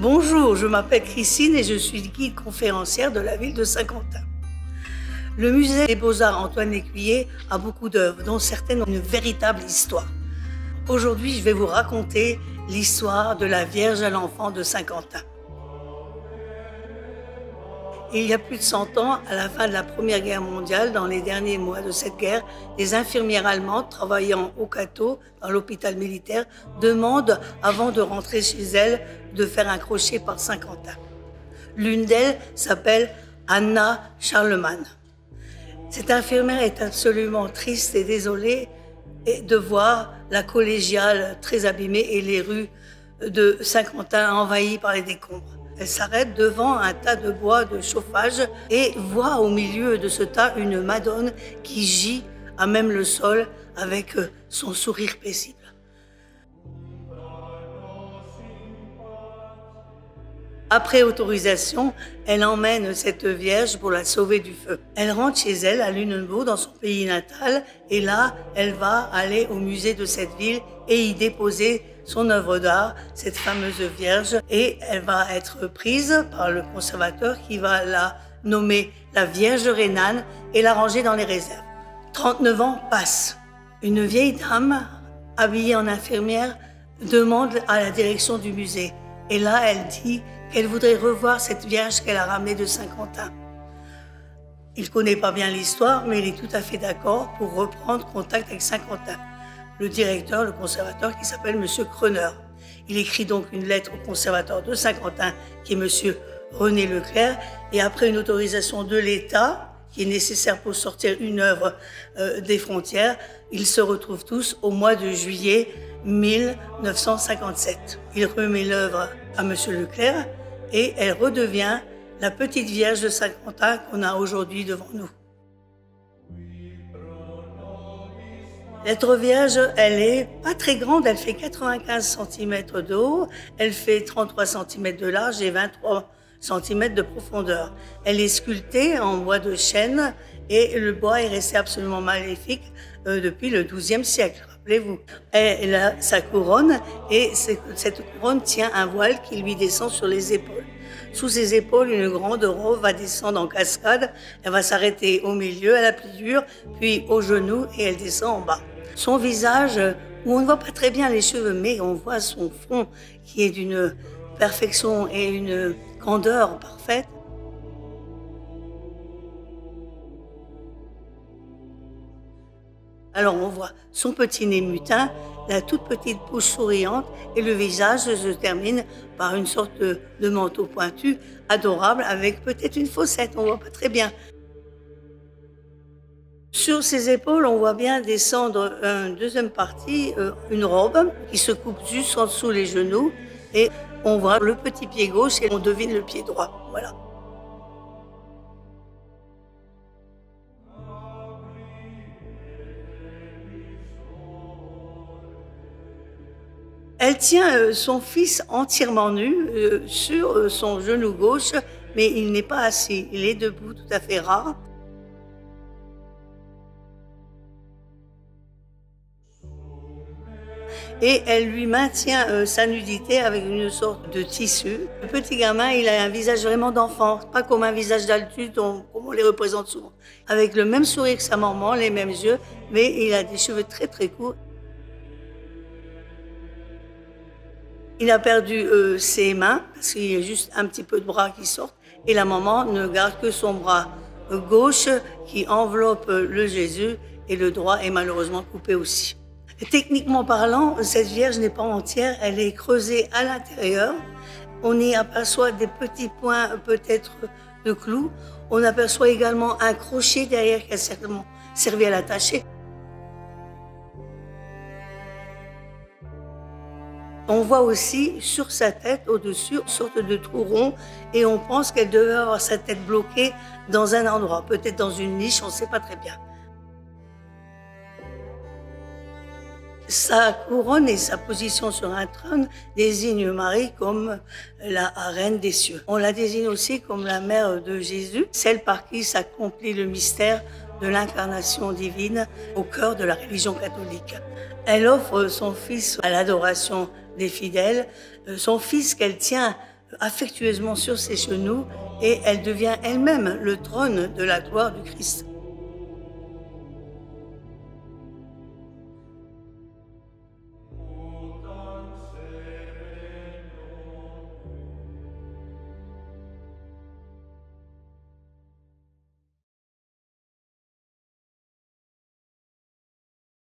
Bonjour, je m'appelle Christine et je suis guide conférencière de la ville de Saint-Quentin. Le musée des Beaux-Arts Antoine Lécuyer a beaucoup d'œuvres, dont certaines ont une véritable histoire. Aujourd'hui, je vais vous raconter l'histoire de la Vierge à l'enfant de Saint-Quentin. Il y a plus de 100 ans, à la fin de la Première Guerre mondiale, dans les derniers mois de cette guerre, des infirmières allemandes travaillant au Cateau, dans l'hôpital militaire, demandent, avant de rentrer chez elles, de faire un crochet par Saint-Quentin. L'une d'elles s'appelle Anna Charlemagne. Cette infirmière est absolument triste et désolée de voir la collégiale très abîmée et les rues de Saint-Quentin envahies par les décombres. Elle s'arrête devant un tas de bois de chauffage et voit au milieu de ce tas une Madone qui gît à même le sol avec son sourire paisible. Après autorisation, elle emmène cette Vierge pour la sauver du feu. Elle rentre chez elle à Lunebourg, dans son pays natal, et là, elle va aller au musée de cette ville et y déposer son œuvre d'art, cette fameuse Vierge, et elle va être prise par le conservateur qui va la nommer la Vierge rhénane et la ranger dans les réserves. 39 ans passent. Une vieille dame, habillée en infirmière, demande à la direction du musée. Et là, elle dit qu'elle voudrait revoir cette Vierge qu'elle a ramenée de Saint-Quentin. Il ne connaît pas bien l'histoire, mais il est tout à fait d'accord pour reprendre contact avec Saint-Quentin. Le directeur, le conservateur, qui s'appelle Monsieur Kreuner. Il écrit donc une lettre au conservateur de Saint-Quentin, qui est Monsieur René Leclerc, et après une autorisation de l'État, qui est nécessaire pour sortir une œuvre des frontières, ils se retrouvent tous au mois de juillet 1957. Il remet l'œuvre à Monsieur Leclerc et elle redevient la petite Vierge de Saint-Quentin qu'on a aujourd'hui devant nous. L'être Vierge, elle est pas très grande, elle fait 95 cm de haut, elle fait 33 cm de large et 23 cm de profondeur. Elle est sculptée en bois de chêne et le bois est resté absolument magnifique depuis le XIIe siècle, rappelez-vous. Elle a sa couronne et cette couronne tient un voile qui lui descend sur les épaules. Sous ses épaules, une grande robe va descendre en cascade, elle va s'arrêter au milieu, à la pliure, puis au genou et elle descend en bas. Son visage, où on ne voit pas très bien les cheveux, mais on voit son front qui est d'une perfection et une candeur parfaite. Alors on voit son petit nez mutin, la toute petite bouche souriante et le visage se termine par une sorte de manteau pointu, adorable, avec peut-être une fossette, on ne voit pas très bien. Sur ses épaules, on voit bien descendre une deuxième partie, une robe qui se coupe juste en dessous les genoux et on voit le petit pied gauche et on devine le pied droit. Voilà. Elle tient son fils entièrement nu sur son genou gauche, mais il n'est pas assis, il est debout, tout à fait rare. Et elle lui maintient sa nudité avec une sorte de tissu. Le petit gamin, il a un visage vraiment d'enfant, pas comme un visage d'adulte comme on les représente souvent. Avec le même sourire que sa maman, les mêmes yeux, mais il a des cheveux très très courts. Il a perdu ses mains, parce qu'il y a juste un petit peu de bras qui sortent, et la maman ne garde que son bras gauche qui enveloppe le Jésus, et le droit est malheureusement coupé aussi. Techniquement parlant, cette Vierge n'est pas entière, elle est creusée à l'intérieur. On y aperçoit des petits points peut-être de clous. On aperçoit également un crochet derrière qui a certainement servi à l'attacher. On voit aussi sur sa tête, au-dessus, une sorte de trou rond et on pense qu'elle devait avoir sa tête bloquée dans un endroit, peut-être dans une niche, on ne sait pas très bien. Sa couronne et sa position sur un trône désignent Marie comme la reine des cieux. On la désigne aussi comme la mère de Jésus, celle par qui s'accomplit le mystère de l'incarnation divine au cœur de la religion catholique. Elle offre son fils à l'adoration des fidèles, son fils qu'elle tient affectueusement sur ses genoux et elle devient elle-même le trône de la gloire du Christ.